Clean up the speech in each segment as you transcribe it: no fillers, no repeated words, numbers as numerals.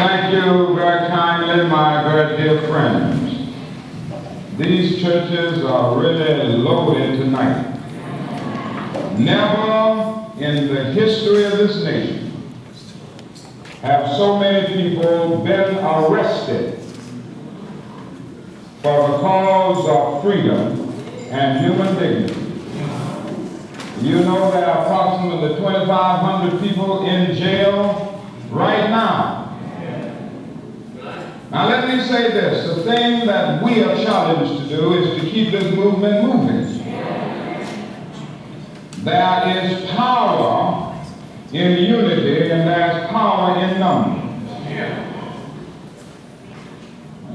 Thank you very kindly, my very dear friends. These churches are really loaded tonight. Never in the history of this nation have so many people been arrested for the cause of freedom and human dignity. You know there are approximately 2,500 people in jail right now. Now let me say this, the thing that we are challenged to do is to keep this movement moving. There is power in unity and there's power in numbers.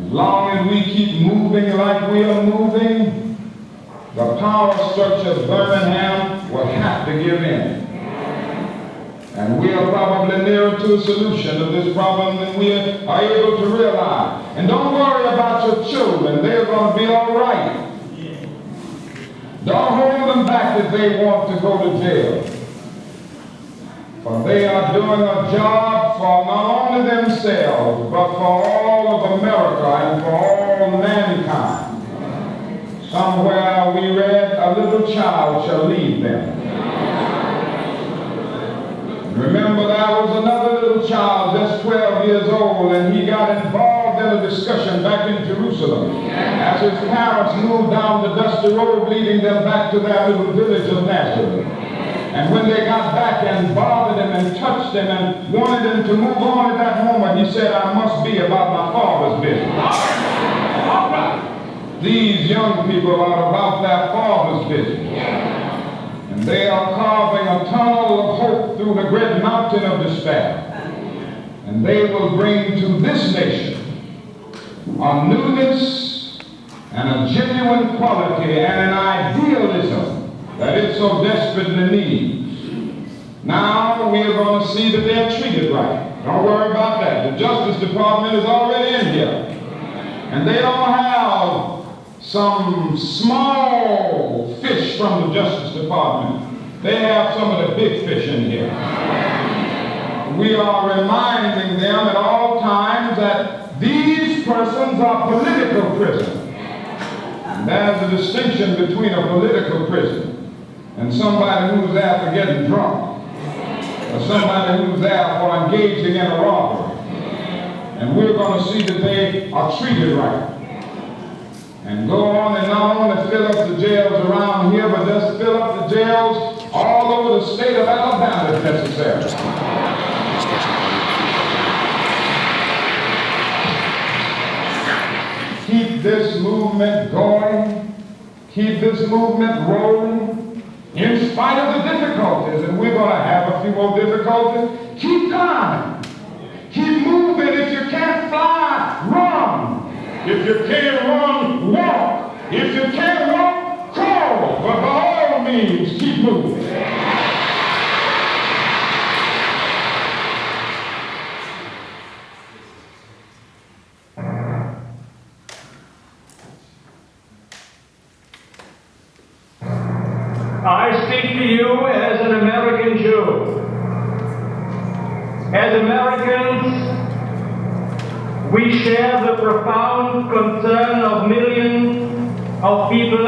As long as we keep moving like we are moving, the power structure of Birmingham will have to give in. And we are probably nearer to a solution of this problem than we are able to realize. And don't worry about your children. They're going to be all right. Don't hold them back if they want to go to jail. For they are doing a job for not only themselves, but for all of America and for all mankind. Somewhere we read, a little child shall lead them. Remember, there was another little child, just 12 years old, and he got involved in a discussion back in Jerusalem as his parents moved down the dusty road leading them back to their little village of Nazareth. And when they got back and bothered him and touched him and wanted him to move on at that moment, he said, I must be about my father's business. These young people are about their father's business. And they are carving a tunnel of hope through the great mountain of despair. And they will bring to this nation a newness and a genuine quality and an idealism that it so desperately needs. Now we are going to see that they're treated right. Don't worry about that. The Justice Department is already in here. And they don't have some small fish from the Justice Department. They have some of the big fish in here. We are reminding them at all times that these persons are political prisoners. And there's a distinction between a political prisoner and somebody who's there for getting drunk, or somebody who's there for engaging in a robbery. And we're going to see that they are treated right. And go on and not only fill up the jails around here, but just fill up the jails all over the state of Alabama if necessary. Keep this movement going. Keep this movement rolling. In spite of the difficulties, and we're going to have a few more difficulties, keep going. Keep moving. If you can't fly, run. If you can't run, walk. If you can't walk, crawl. But by all means, keep moving. I speak to you as an American Jew. As Americans, we share the profound concern of millions of people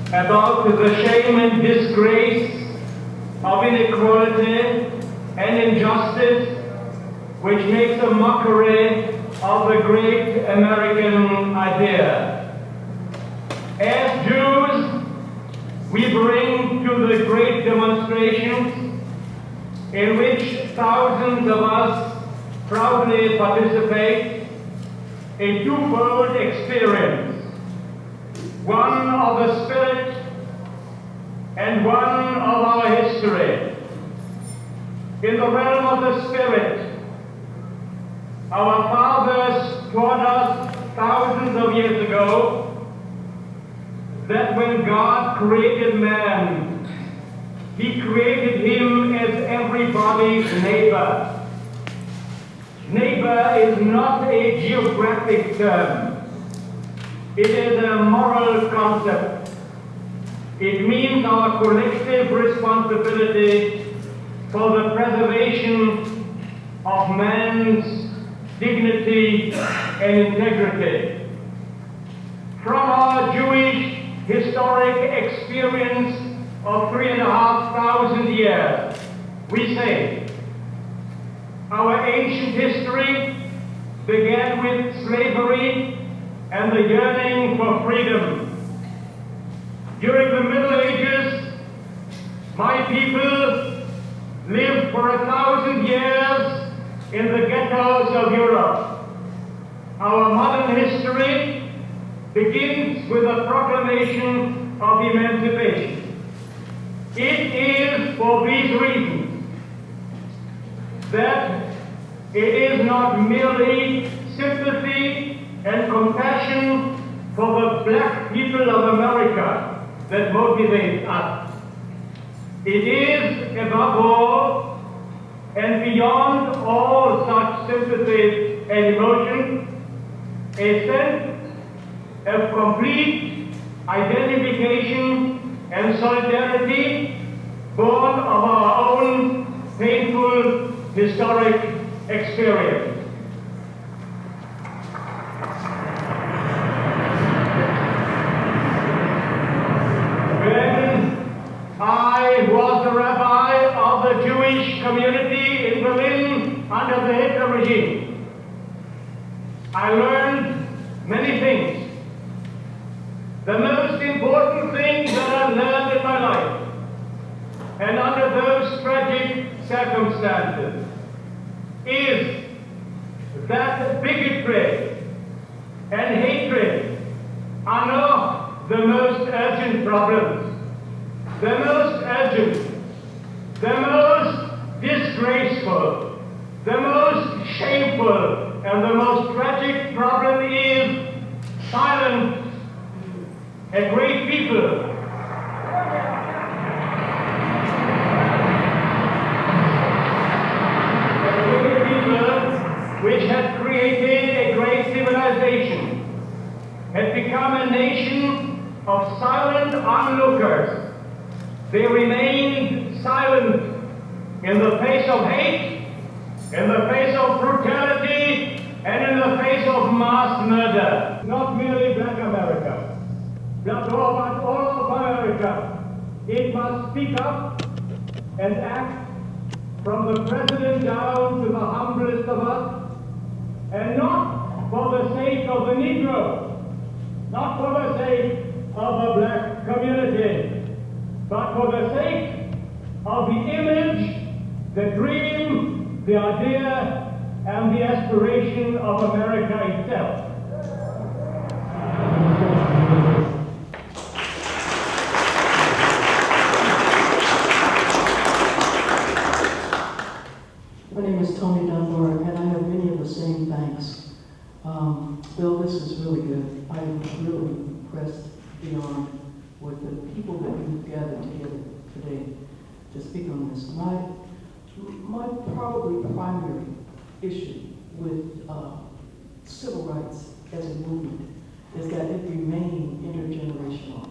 about the shame and disgrace of inequality and injustice which makes a mockery of the great American idea. As Jews, we bring to the great demonstrations in which thousands of us proudly participate a twofold experience, one of the spirit and one of our history. In the realm of the spirit, our fathers taught us thousands of years ago that when God created man, He created him as everybody's neighbor. Neighbor is not a geographic term. It is a moral concept. It means our collective responsibility for the preservation of man's dignity and integrity. From our Jewish historic experience of 3,500 years, we say, our ancient history began with slavery and the yearning for freedom. During the Middle Ages, my people lived for 1,000 years in the ghettos of Europe. Our modern history begins with the proclamation of emancipation. It is for these reasons that it is not merely sympathy and compassion for the black people of America that motivates us. It is, above all, and beyond all such sympathy and emotion, a sense of complete identification and solidarity born of our own painful historic experience. I was the rabbi of the Jewish community in Berlin under the Hitler regime. I learned many things. The most important thing that I learned in my life, and under those tragic circumstances, is that bigotry and hatred are not the most urgent problems. The most urgent, the most disgraceful, the most shameful, and the most tragic problem is silence. A great people which had created a great civilization had become a nation of silent onlookers. They remained silent in the face of hate, in the face of brutality, and in the face of mass murder. Not merely Black America, but all of America. It must speak up and act from the president down to the humblest of us, and not for the sake of the Negro, not for the sake of the black community, but for the sake of the image, the dream, the idea, and the aspiration of America itself. My name is Toni Dunbar, and I have many of the same thanks. Bill, this is really good. I'm really impressed beyond with the people that you've gathered together today to speak on this. My probably primary issue with civil rights as a movement is that it remain intergenerational,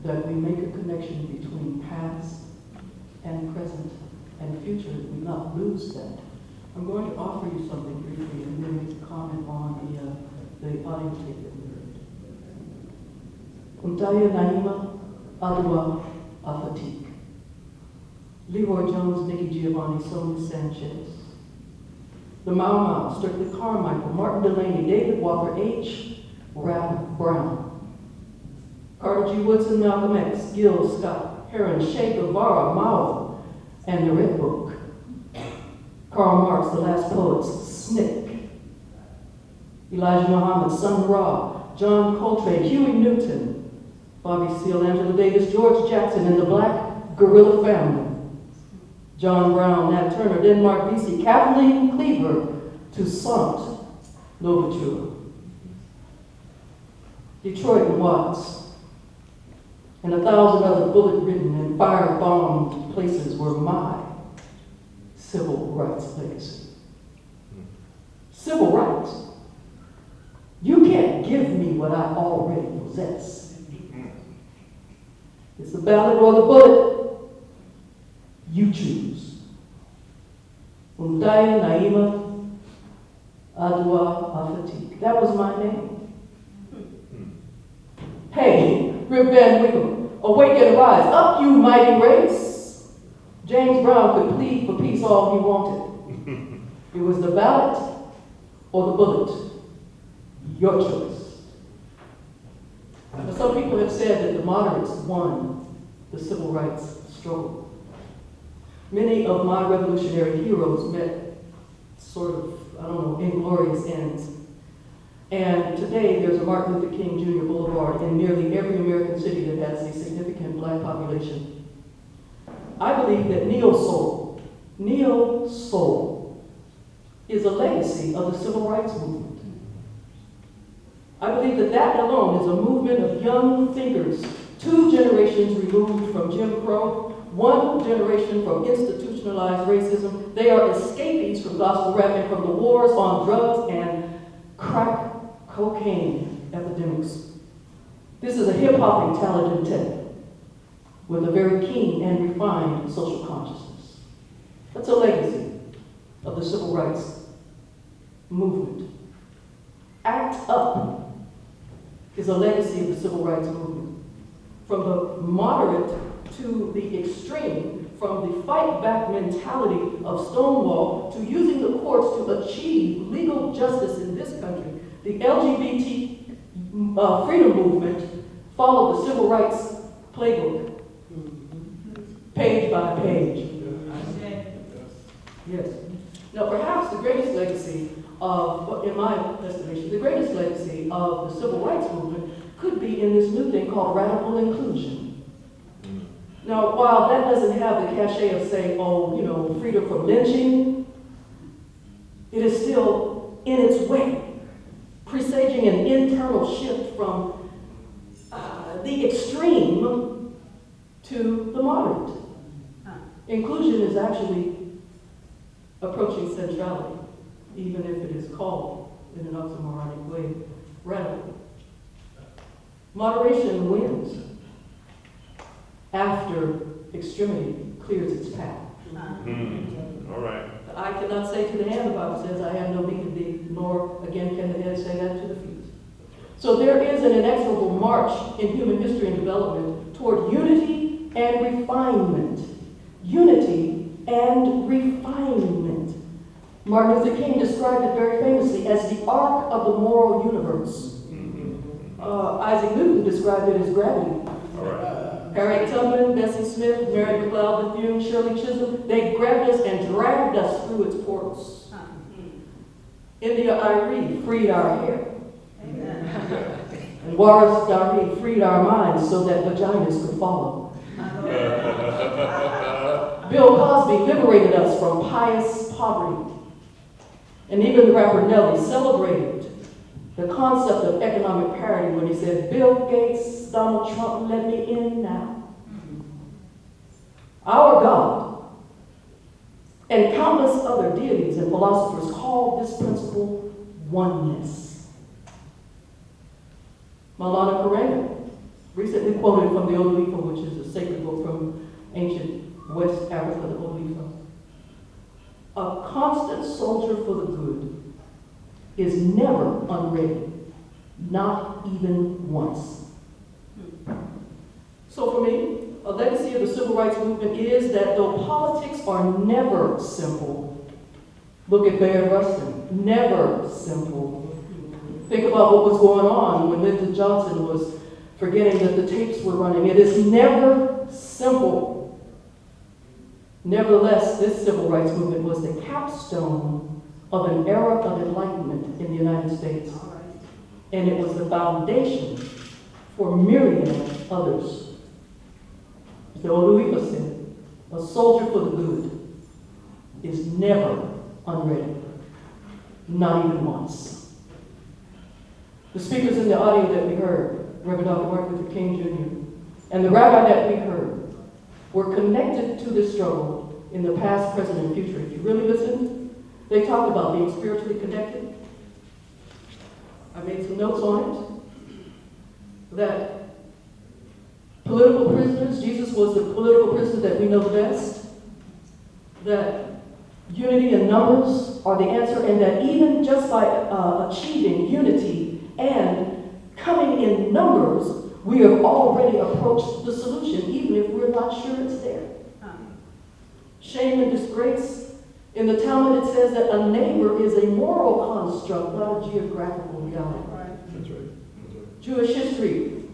that we make a connection between past and present and future, that we not lose that. I'm going to offer you something briefly and then make a comment on the audio tape that we heard. Untaya Naima Adwa Afatik. Leroy Jones, Nikki Giovanni, Sonia Sanchez. The Mau Mau, Strictly Carmichael, Martin Delaney, David Walker, H. Rap Brown. Carter G. Woodson, Malcolm X, Gil Scott, Heron, Che Guevara, Mao, and the Red Book. Karl Marx, The Last Poets, Snick. Elijah Muhammad, Sun Ra, John Coltrane, Huey Newton, Bobby Seale, Angela Davis, George Jackson, and the Black Guerrilla Family. John Brown, Nat Turner, Denmark, BC, Kathleen Cleaver, Toussaint Louverture. Detroit and Watts, and 1,000 other bullet-ridden and fire-bombed places were my civil rights legacy. Civil rights. You can't give me what I already possess. It's the ballot or the bullet. You choose. Undaya Naima Adwa Afatik. That was my name. Hey, Rib Van Winkle, awake and rise. Up, you mighty race. James Brown could plead for peace all he wanted. It was the ballot or the bullet. Your choice. Now, some people have said that the moderates won the civil rights struggle. Many of my revolutionary heroes met sort of, inglorious ends. And today there's a Martin Luther King Jr. Boulevard in nearly every American city that has a significant black population. I believe that neo-soul is a legacy of the civil rights movement. I believe that that alone is a movement of young thinkers, 2 generations removed from Jim Crow, 1 generation from institutionalized racism. They are escapees from gospel rap and from the wars on drugs and crack cocaine epidemics. This is a hip-hop intelligent tech with a very keen and refined social consciousness. That's a legacy of the civil rights movement. Act Up is a legacy of the civil rights movement. From the moderate to the extreme, from the fight back mentality of Stonewall to using the courts to achieve legal justice in this country, the LGBT freedom movement followed the civil rights playbook, page by page. Yes. Now, perhaps the greatest legacy of, in my estimation, the greatest legacy of the civil rights movement could be in this new thing called radical inclusion. Now, while that doesn't have the cachet of saying, freedom from lynching, it is still in its way, presaging an internal shift from the extreme to the moderate. Inclusion is actually approaching centrality, even if it is called, in an oxymoronic way, radical. Moderation wins after extremity clears its path. All right. The eye cannot say to the hand, the Bible says, I have no need of thee, nor again can the head say that to the feet. So there is an inexorable march in human history and development toward unity and refinement. Unity and refinement. Martin Luther King described it very famously as the arc of the moral universe. Isaac Newton described it as gravity. All right. Harriet Tubman, Bessie Smith, Mary McLeod Bethune, Shirley Chisholm, they grabbed us and dragged us through its portals. India Arie freed our hair. And Waris Dari freed our minds so that vaginas could follow. Bill Cosby liberated us from pious poverty. And even the rapper Nelly celebrated the concept of economic parity when he said, Bill Gates, Donald Trump, let me in now. Our God and countless other deities and philosophers call this principle oneness. Maulana Karenga recently quoted from the Odulifa, which is a sacred book from ancient West Africa, the Odulifa. A constant soldier for the good is never unready, not even once. So for me, a legacy of the civil rights movement is that though politics are never simple, look at Bayard Rustin, never simple. Think about what was going on when Lyndon Johnson was forgetting that the tapes were running. It is never simple. Nevertheless, this civil rights movement was the capstone of an era of enlightenment in the United States. And it was the foundation for myriad others. As the Odulifa said, a soldier for the good is never unready, not even once. The speakers in the audio that we heard, Reverend Dr. Martin Luther King Jr., and the rabbi that we heard, were connected to this struggle in the past, present, and future. If you really listened, they talked about being spiritually connected. I made some notes on it. That political prisoners, Jesus was the political prisoner that we know the best. That unity unity and numbers are the answer, and that even just by achieving unity and coming in numbers, we have already approached the solution, even if we're not sure it's there. Shame and disgrace. In the Talmud, it says that a neighbor is a moral construct, not a geographical reality. That's right. Jewish history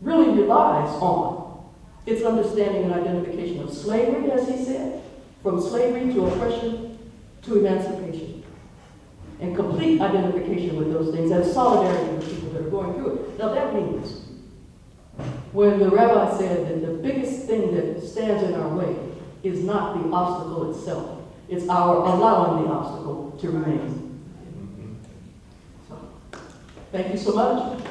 really relies on its understanding and identification of slavery, as he said, from slavery to oppression to emancipation, and complete identification with those things and solidarity with people that are going through it. Now that means when the rabbi said that the biggest thing that stands in our way is not the obstacle itself, it's our allowing the obstacle to remain. So, thank you so much.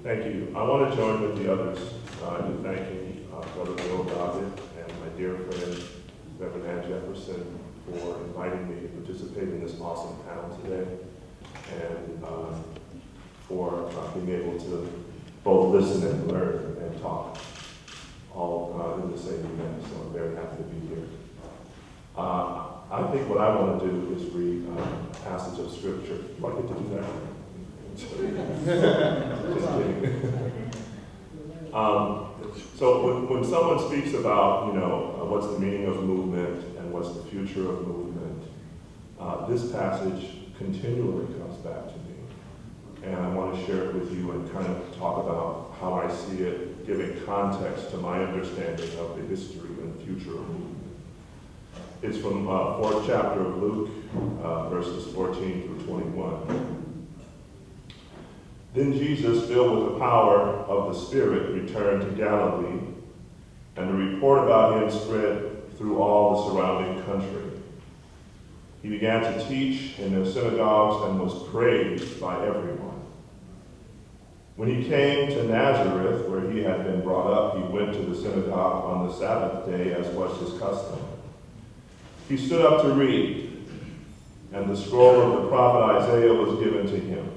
Thank you. I want to join with the others in thanking Brother Bill Doggett and my dear friend, Reverend Jefferson, for inviting me to participate in this awesome panel today, and for being able to both listen and learn and talk all in the same event. So I'm very happy to be here. I think what I want to do is read a passage of Scripture. Do I get to do that? Just kidding. So when someone speaks about, what's the meaning of movement and what's the future of movement, this passage continually comes back to me. And I want to share it with you and kind of talk about how I see it, giving context to my understanding of the history and future of movement. It's from 4th chapter of Luke, verses 14 through 21. Then Jesus, filled with the power of the Spirit, returned to Galilee, and the report about him spread through all the surrounding country. He began to teach in their synagogues and was praised by everyone. When he came to Nazareth, where he had been brought up, he went to the synagogue on the Sabbath day, as was his custom. He stood up to read, and the scroll of the prophet Isaiah was given to him.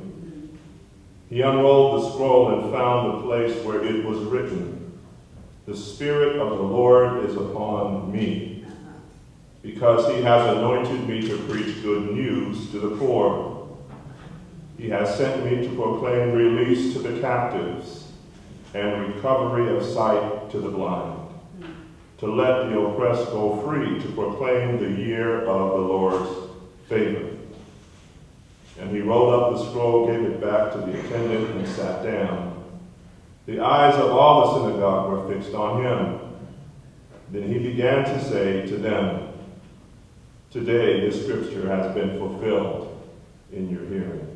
He unrolled the scroll and found the place where it was written, "The Spirit of the Lord is upon me, because he has anointed me to preach good news to the poor. He has sent me to proclaim release to the captives and recovery of sight to the blind, to let the oppressed go free, to proclaim the year of the Lord's favor." And he rolled up the scroll, gave it back to the attendant, and sat down. The eyes of all the synagogue were fixed on him. Then he began to say to them, "Today this scripture has been fulfilled in your hearing."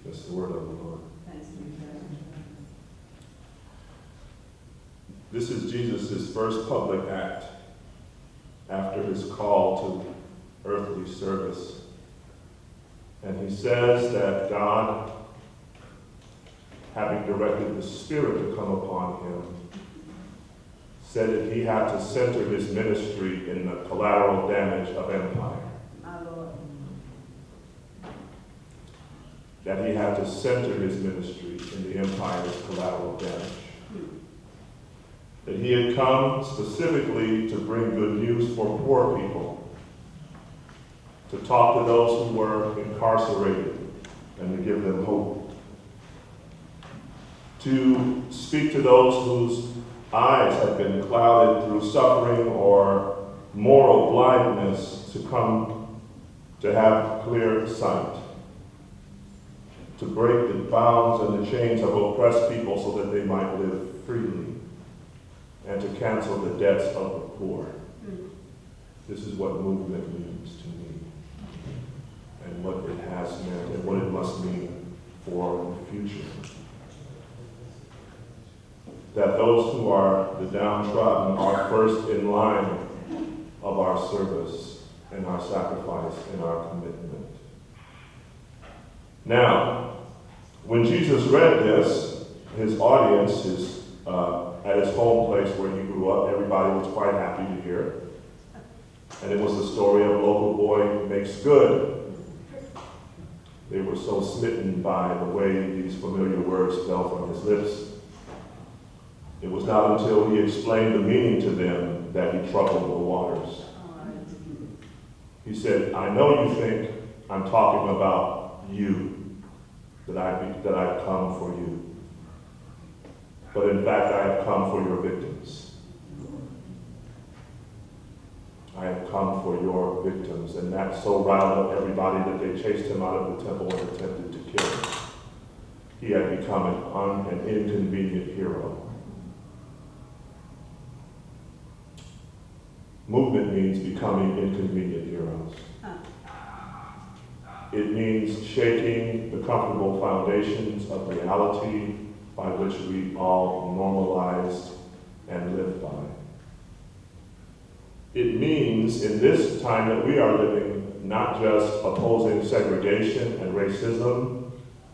That's the word of the Lord. This is Jesus' first public act after his call to earthly service. And he says that God, having directed the Spirit to come upon him, said that he had to center his ministry in the collateral damage of empire. That he had to center his ministry in the empire's collateral damage. That he had come specifically to bring good news for poor people, to talk to those who were incarcerated and to give them hope, to speak to those whose eyes had been clouded through suffering or moral blindness to come to have clear sight, to break the bounds and the chains of oppressed people so that they might live freely, and to cancel the debts of the poor. This is what movement means to me, and what it has meant, and what it must mean for the future. That those who are the downtrodden are first in line of our service and our sacrifice and our commitment. Now, when Jesus read this, his audience is at his home place where he grew up. Everybody was quite happy to hear. And it was the story of local boy makes good. They were so smitten by the way these familiar words fell from his lips. It was not until he explained the meaning to them that he troubled the waters. He said, I know you think I'm talking about you, that I've come for you. But in fact, I have come for your victims. I have come for your victims. And that so riled up everybody that they chased him out of the temple and attempted to kill him. He had become an inconvenient hero. Movement means becoming inconvenient heroes. It means shaking the comfortable foundations of reality by which we all normalized and live by. It means, in this time that we are living, not just opposing segregation and racism,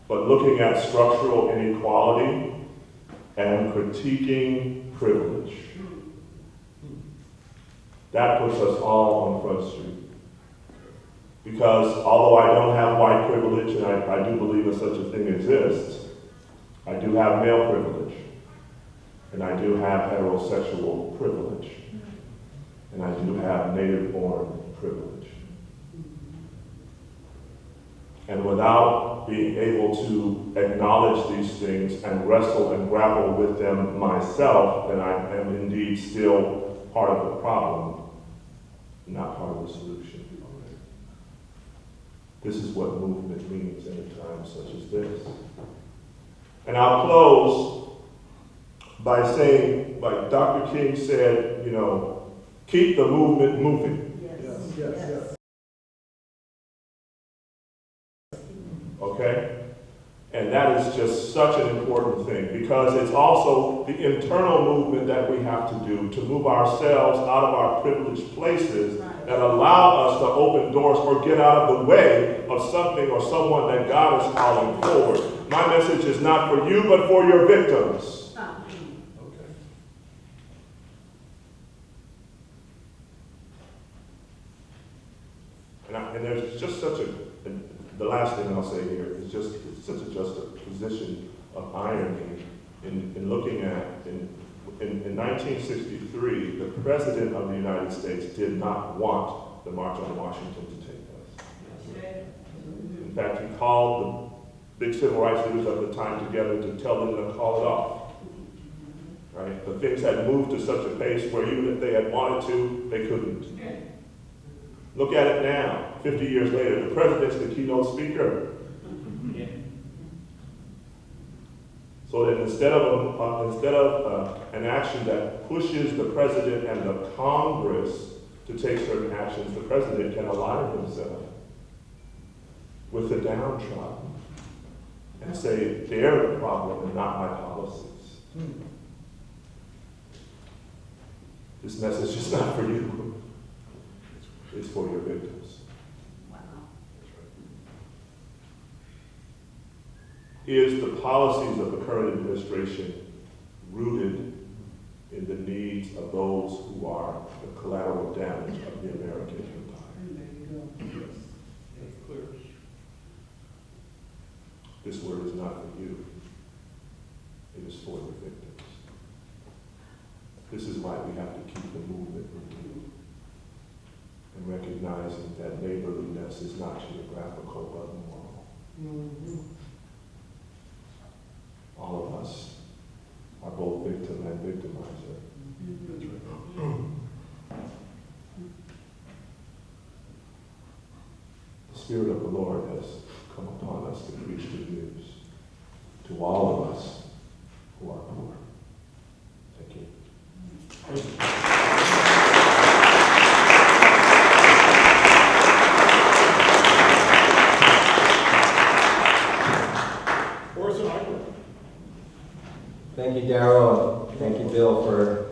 but looking at structural inequality and critiquing privilege. That puts us all on Front Street. Because although I don't have white privilege, and I do believe that such a thing exists, I do have male privilege, and I do have heterosexual privilege, and I do have native-born privilege. And without being able to acknowledge these things and wrestle and grapple with them myself, then I am indeed still part of the problem, not part of the solution. This is what movement means in a time such as this. And I'll close by saying, like Dr. King said, keep the movement moving. Yes. Okay? And that is just such an important thing, because it's also the internal movement that we have to do to move ourselves out of our privileged places that allow us to open doors or get out of the way of something or someone that God is calling forward. My message is not for you, but for your victims. Okay. And there's just such the last thing I'll say here is just such a juxtaposition of irony in looking at, in 1963, the President of the United States did not want the March on Washington to take place. In fact, he called the big civil rights leaders of the time together to tell them to call it off. Right? But things had moved to such a pace where even if they had wanted to, they couldn't. Look at it now, 50 years later. The president's the keynote speaker. So that instead of an action that pushes the president and the Congress to take certain actions, the president can align himself with the downtrodden and say, they're the problem and not my policies. This message is not for you. It's for your victims. Wow. Is the policies of the current administration rooted in the needs of those who are the collateral damage of the American empire? Yes. That's clear. This word is not for you. It is for the victims. This is why we have to keep the movement moving and recognizing that neighborliness is not geographical but moral. All of us are both victim and victimizer. The Spirit of the Lord has come upon us to preach good news to all of us who are poor. Thank you. Thank you, Darryl. Thank you, Bill, for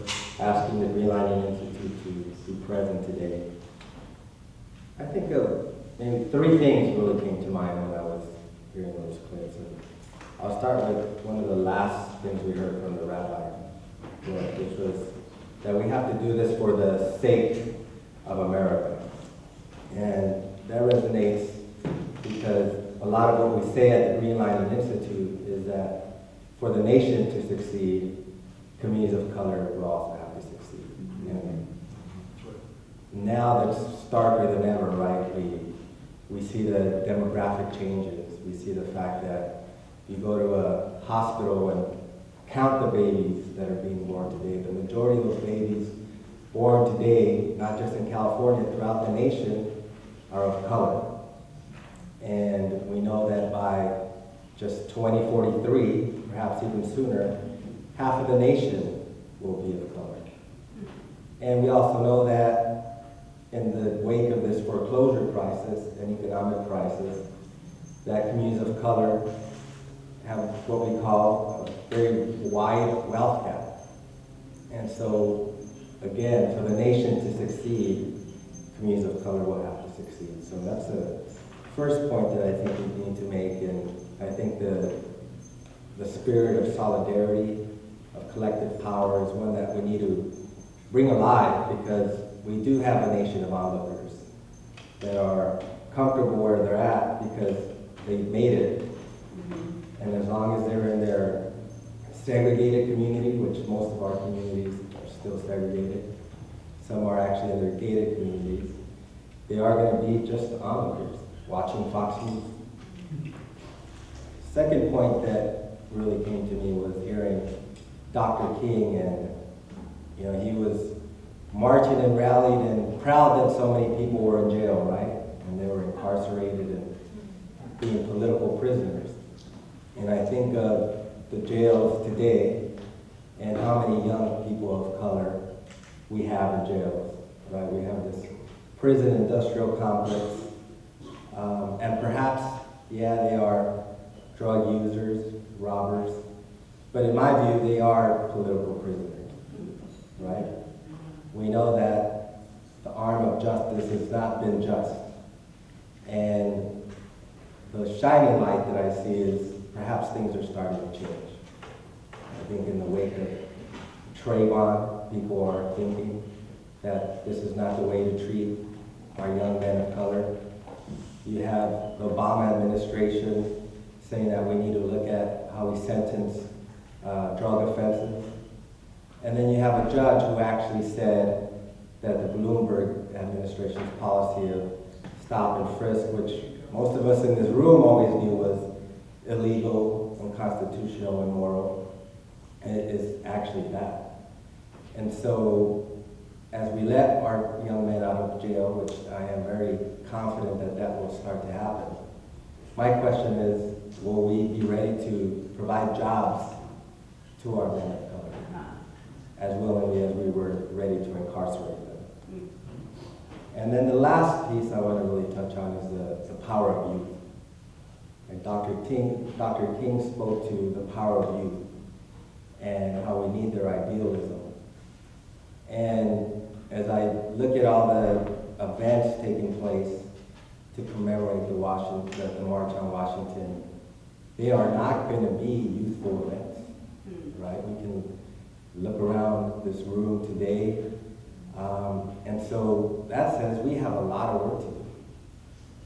asking the Realigning Institute to be present today. I think maybe three things really came to mind when I was hearing those clips. And I'll start with one of the last things we heard from the rabbi, which was that we have to do this for the sake of America. And that resonates because a lot of what we say at the Green Lining Institute is that for the nation to succeed, communities of color will also have to succeed. And now that's starker than ever, right? We see the demographic changes. We see the fact that you go to a hospital and count the babies that are being born today. The majority of those babies born today, not just in California, throughout the nation, are of color. And we know that by just 2043, perhaps even sooner, half of the nation will be of color. And we also know that in the wake of this foreclosure crisis and economic crisis, that communities of color have what we call a very wide wealth gap. And so, again, for the nation to succeed, communities of color will have to succeed. So that's the first point that I think we need to make, and I think the spirit of solidarity, of collective power is one that we need to bring alive, because we do have a nation of onlookers that are comfortable where they're at because they've made it. And as long as they're in their segregated community, which most of our communities are still segregated, some are actually in their gated communities, they are going to be just onlookers, watching Fox News. Second point that really came to me was hearing Dr. King, and he was marching and rallied and proud that so many people were in jail, right? And they were incarcerated and being political prisoners. And I think of the jails today and how many young people of color we have in jails, right? We have this prison industrial complex, and perhaps, yeah, they are drug users, robbers, but in my view, they are political prisoners, right? We know that the arm of justice has not been just, and the shining light that I see is perhaps things are starting to change. I think in the wake of Trayvon, people are thinking that this is not the way to treat our young men of color. You have the Obama administration saying that we need to look at how we sentence drug offenses. And then you have a judge who actually said that the Bloomberg administration's policy of stop and frisk, which most of us in this room always knew was illegal, unconstitutional, immoral, and it is actually bad. And so, as we let our young men out of jail, which I am very confident that that will start to happen, my question is, will we be ready to provide jobs to our men of color as willingly as we were ready to incarcerate them? And then the last piece I want to really touch on is the power of youth. And Dr. King spoke to the power of youth and how we need their idealism. And as I look at all the events taking place to commemorate the March on Washington, they are not going to be youthful events, right? We can look around this room today, and so that says we have a lot of work to do.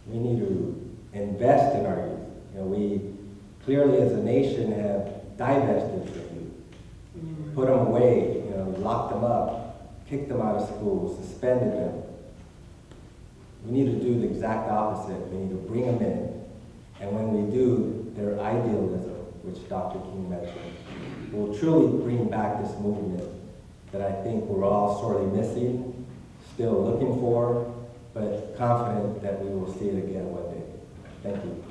We need to invest in our youth. We clearly as a nation have divested from youth, put them away, locked them up, kicked them out of school, suspended them. We need to do the exact opposite. We need to bring them in. And when we do, their idealism, which Dr. King mentioned, will truly bring back this movement that I think we're all sorely missing, still looking for, but confident that we will see it again one day. Thank you.